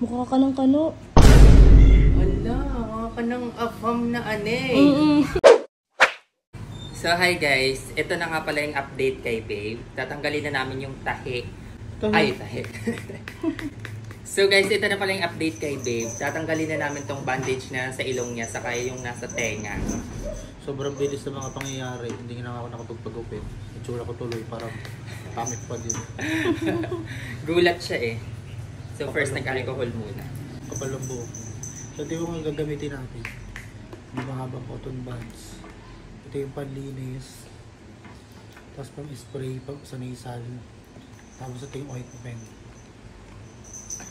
Mukha ka ng kano. Wala, mukha ka ng afam na ane. So hi guys, ito na nga pala yung update kay Babe. Tatanggalin na namin yung tahi. Ay, tahi. So guys, ito na pala yung update kay Babe. Tatanggalin na namin tong bandage na sa ilong niya, saka yung nasa tenga. Sobrang bilis na mga pangyayari. Hindi na ako nakapagpagupit. Itsura ko tuloy, parang pamit pa din. Gulat siya eh. So first nag-alcohol muna. Kapal ang buhok. So ito yung gagamitin natin. Yung mahabang cotton buds. Ito yung panlinis. Tapos pang spray sa nasal. Tapos ito yung ointment.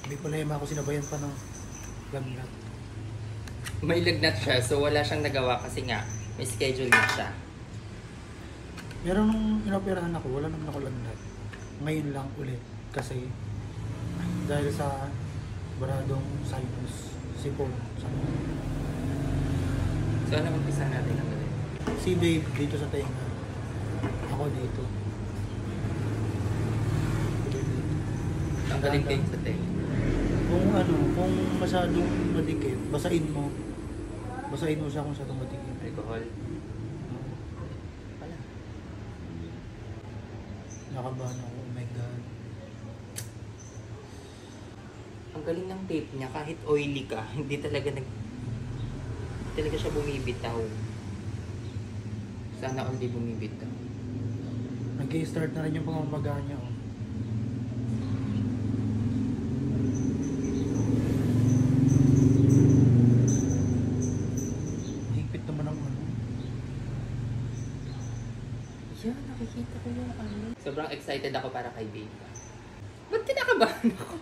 May problema ako, sinabayan pa ng lagnat. May lagnat siya, so wala siyang nagawa kasi nga may schedule na siya. Meron nung inoperahan ako, wala naman ako lagnat. Ngayon lang ulit kasi dahil sa baradong sinus, sipon. So ano umpisa natin ang galing? Si Babe dito sa tenga. Ako dito. Tanggalin kayo sa tenga. Kung masyadong madikit, basain mo. Basain mo siya kung masyadong madikit. Alcohol. Wala. Nakabahan ako, oh my God. Ang galing ng tape niya, kahit oily ka, hindi talaga siya bumibitaw. Sana all di bumibitaw. Nag-i-start na rin yung pangamaga niya. Oh. Higpit naman ang ano. Yeah, nakikita ko yung ano. Sobrang excited ako para kay Babe. Ba't kinakabahan ako?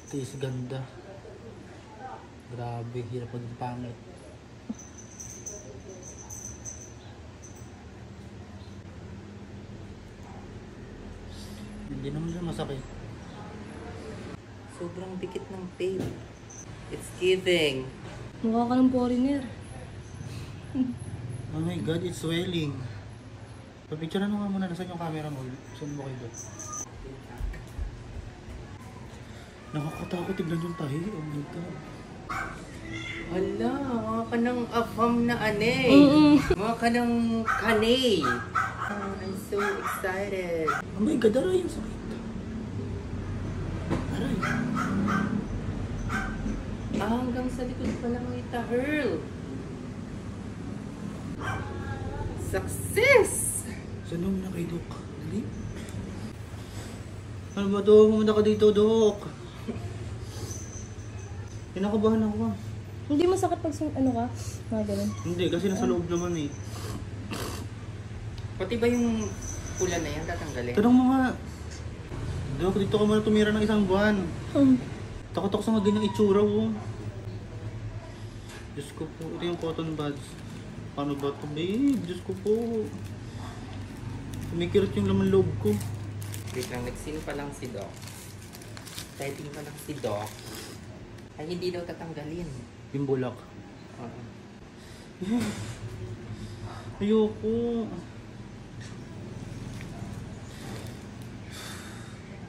Tis ganda. Grabe, hirap maging pangit. Hindi naman siya masakit. Sobrang dikit ng tape. It's giving. Mukha ka ng foreigner. Oh my God, it's swelling. Papicturean mo nga muna, nasan yung camera mo? Saan mo kayo doon? Nakakatakot, tignan yung tahi. Oh my God. Hala, mukha ka ng afam na ane. Mukha ka ng kanay. Oh, I'm so excited. Oh my God, aray yung sakit. Aray. Hanggang sa likod pa lang may tahirl. Success! Saan mo na kay Dok? Dali. Ano ba Dok? Pumunta ka dito, Dok. Kinakabahan ako ah. Hindi masakit pag ano ka? Mga ganun. Hindi, kasi nasa loob naman eh. Pati ba yung pula na yan tatanggalin? Tanong mo nga. Dok, dito ka muna tumira ng isang buwan. Takot ako sa mga ganyang itsura oh. Diyos ko po, ito yung cotton buds. Paano ba ito babe? Diyos ko po. Kumikirot yung laman loob ko. Wait lang, nagsin pa lang si Doc. Typing pa lang si Doc. Ay hindi daw tatanggalin. Yung bulak. Oo. Ayoko.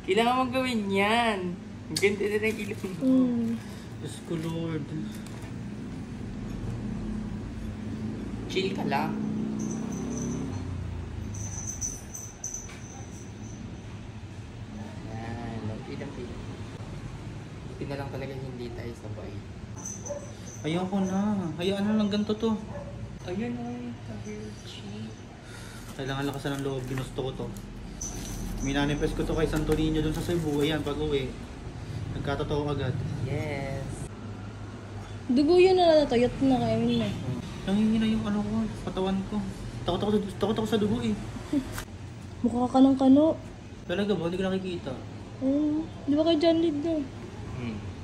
Kailangan mong gawin yan. Ang ganda na ng ilong mo. Diyos ko Lord. Chill ka lang. Yan, lampi-lampi. Buti na lang talaga hindi tayo sabay. Ayoko na. Hayaan na lang ganito to. Ayun ay, tahir cheek. Kailangan lakasan ng loob. Ginusto ko to. Minanifest ko to kay Santo Niño dun sa Cebu. Ayan, pag uwi. Nagkatotoo agad. Yes. Dugo yun na natayot na kayo na. Nangingina yung ano ko, katawan ko. Takot ako sa dugo eh. Mukha ka ng kano. Talaga ba? Hindi ko nakikita. Di ba kay John Reed na?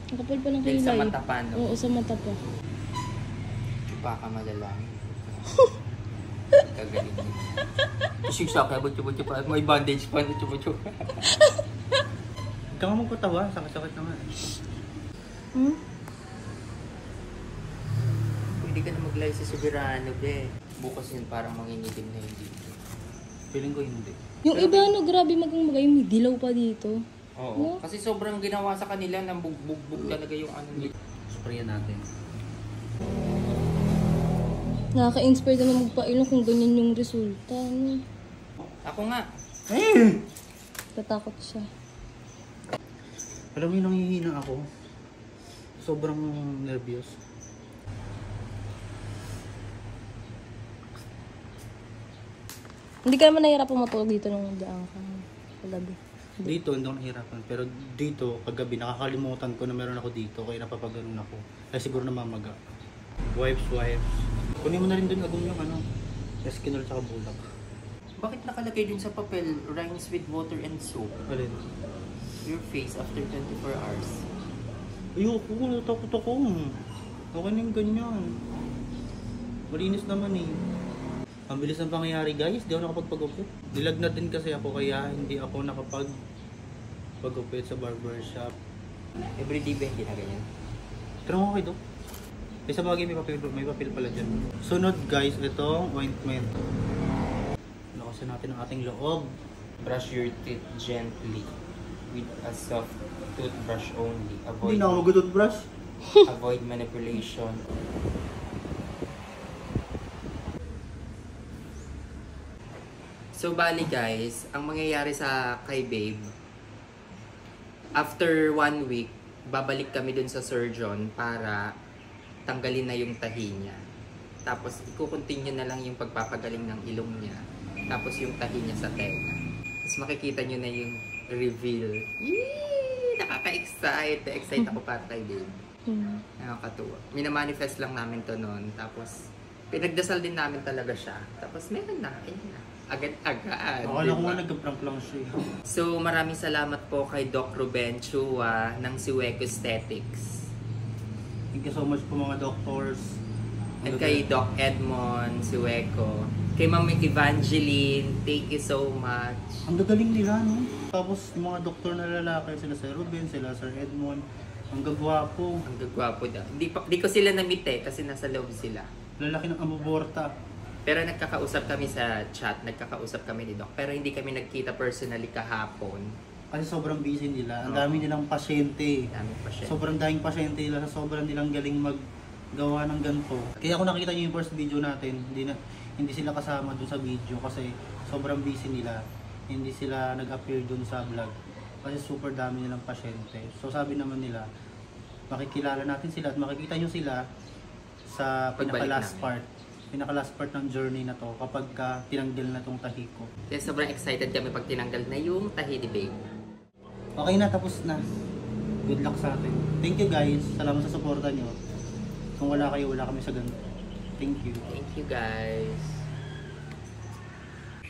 Ang kapal pa ng Then kilay. sa mata pa, no? Oo, sa mata pa. Baka malalang. Kagaling niya. Isig sa akin, butyo-butyo pa. May bandage pa, butyo-butyo. Huwag ka nga magpatawa. Sakit-sakit na nga. Pwede ka na mag-live sa Soberano, be. Bukas yun parang mangingitim na hindi. Feeling ko hindi. Yung iba, no, grabe magmagay. May dilaw pa dito. Oo. Kasi sobrang ginawa sa kanila ng bugbog talaga yung ano nila. Sprayan natin. Nakaka-inspire naman magpainom kung ganyan yung resulta. Ano? Ako nga. Tatakot siya. Alam mo yung nanghihina ako. Sobrang nervyos. Hindi ka naman nahihirapan matulog dito nung daan ka kagabi. Dito, hindi ako nahihirapan. Pero dito, kagabi, nakakalimutan ko na meron ako dito. Kaya napapaganon ako. Kaya siguro namamaga. Wipes. Kunin mo na rin dun agong yung ano, Eskinol tsaka bulak. Bakit nakalagay dun sa papel, rinse with water and soap? Alin? Your face after 24 hours. Ayoko, natakot ako. Okay na yung ganyan. Malinis naman eh. Ang bilis ng pangyayari guys, di ako nakapagpagupit. Nilagnat din kasi ako kaya hindi ako nakapagpagupit sa barbershop. Everyday ba hindi na ganyan? Pero okay do. Sa bagay may papel pala dyan. Sunod guys, itong ointment. Lakasan natin ang ating loob. Brush your teeth gently with a soft toothbrush only. Hindi na ako mag-toothbrush. Avoid manipulation. So bali guys, ang mangyayari sa kay Babe, after 1 week, babalik kami dun sa surgeon para tanggalin na yung tahi niya. Tapos i-continue na lang yung pagpapagaling ng ilong niya. Tapos yung tahi niya sa tenga. Tapos makikita nyo na yung reveal. Yee! Nakaka-excite. Excite ako para kay Babe. Nakakatuwa. Minamanifest lang namin to noon. Tapos pinagdasal din namin talaga siya. Tapos meron na. Ayun na. Agad-agad. Akala ko nga nagka-prank lang siya. So maraming salamat po kay Doc Ruben Chua ng Siweco Aesthetics. Thank you so much po mga doctors. And kay Doc Edmond Siweco. Kay Ma'am Evangeline, thank you so much. Ang gagaling nila, no? Tapos yung mga doktor na lalaki, sila Sir Ruben, sila Sir Edmond. Ang gagwapo. Ang gagwapo daw. Di ko sila na-meet eh, kasi nasa loob sila. Lalaki ng amuborta. Pero nagkakausap kami sa chat, nagkakausap kami ni Doc. Pero hindi kami nagkita personally kahapon. Kasi sobrang busy nila. Ang dami nilang pasyente. Daming pasyente. Sobrang daming pasyente nila. Sobrang nilang galing maggawa ng ganito. Kaya kung nakita niyo yung first video natin, hindi sila kasama dun sa video kasi sobrang busy nila. Hindi sila nag-appear dun sa vlog. Kasi super dami nilang pasyente. So sabi naman nila, makikilala natin sila at makikita nyo sila sa pinaka-last part. Pinaka-last part ng journey na to kapag tinanggal na tong tahi ko. Kaya sobrang excited kami pag tinanggal na yung tahi ni Babe. Okay na, tapos na. Good luck sa atin. Thank you guys. Salamat sa suporta nyo. Kung wala kayo, wala kami sa ganito. Thank you. Thank you guys.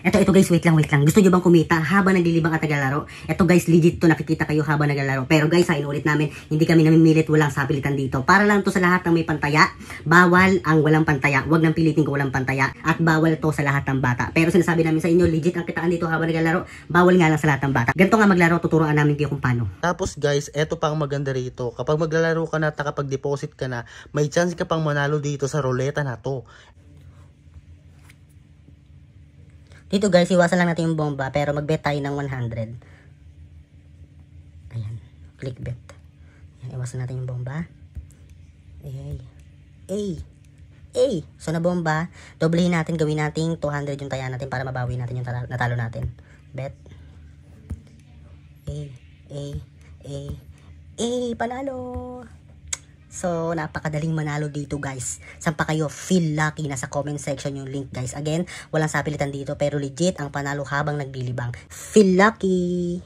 Ito guys, wait lang. Gusto nyo bang kumita habang naglilibang at naglalaro? Ito guys, legit to, nakikita kayo habang naglalaro. Pero guys, inulit namin, hindi kami namimilit, walang sapilitan dito. Para lang to sa lahat ng may pantaya. Bawal ang walang pantaya. Huwag nang pilitin ko walang pantaya. At bawal to sa lahat ng bata. Pero sinasabi namin sa inyo, legit ang kitaan dito habang naglalaro. Bawal nga lang sa lahat ng bata. Ganito nga maglaro, tuturuan namin kayo kung paano. Tapos guys, eto pang maganda rito. Kapag maglalaro ka na at nakapag-deposit ka na, may chance ka pang manalo dito sa ruleta na to. Dito guys, iwasan lang natin yung bomba, pero mag-bet tayo ng 100. Ayan, click bet. Ayan, iwasan natin yung bomba. So na bomba, doblehin natin, gawin natin 200 yung taya natin para mabawi natin yung natalo natin. Bet. Panalo! So, napakadaling manalo dito guys. Saan pa kayo feel lucky? Nasa comment section yung link guys. Again, walang sapilitan dito pero legit ang panalo habang naglilibang. Feel lucky!